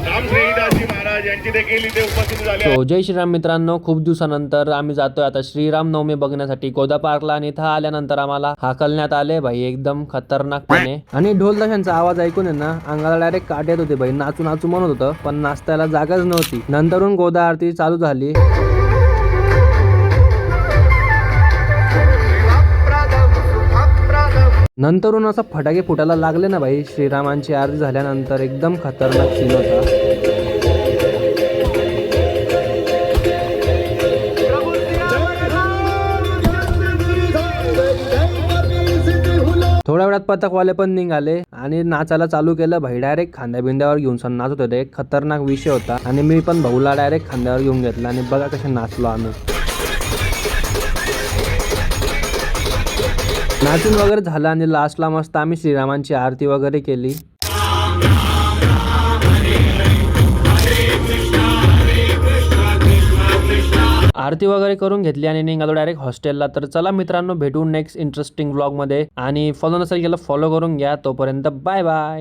रामश्रीदासजी महाराज यांची देखील इथे उपस्थित झाले आहेत. जय श्रीराम मित्रांनो, खूप दिवसानंतर आम्ही जातोय आता श्रीराम नवमी बघण्यासाठी गोदा पार्कला. आणि इथं आल्यानंतर आम्हाला हाकलण्यात आले भाई एकदम खतरनाकपणे. आणि ढोल ताशांचा आवाज ऐकून आहे ना अंगाला डायरेक्ट काट येत होते भाई. नाचू नाचू म्हणत होतं पण नाचतायला जागाच नव्हती. नंतरून गोदा आरती चालू झाली. नंतरून असं फटाके फुटायला लागले ना भाई. श्रीरामांची आरती झाल्यानंतर एकदम खतरनाक सीन होता. थोड्या वेळात पथकवाले पण निघाले आणि नाचायला चालू केलं भाई. डायरेक्ट खांद्या बिंद्यावर घेऊन सण नाचत होते. एक खतरनाक विषय होता. आणि मी पण भाऊला डायरेक्ट खांद्यावर घेऊन घेतला आणि बघा कसे नाचलो आम्ही. नाचून वगैरे झालं आणि लास्टला मस्त आम्ही श्रीरामांची आरती वगैरे केली. आरती वगैरे करून घेतली आणि निघालो डायरेक्ट हॉस्टेलला. तर चला मित्रांनो, भेटू नेक्स्ट इंटरेस्टिंग व्लॉग मध्ये. आणि फॉलो नसेल केलं फॉलो करून घ्या. तोपर्यंत बाय बाय.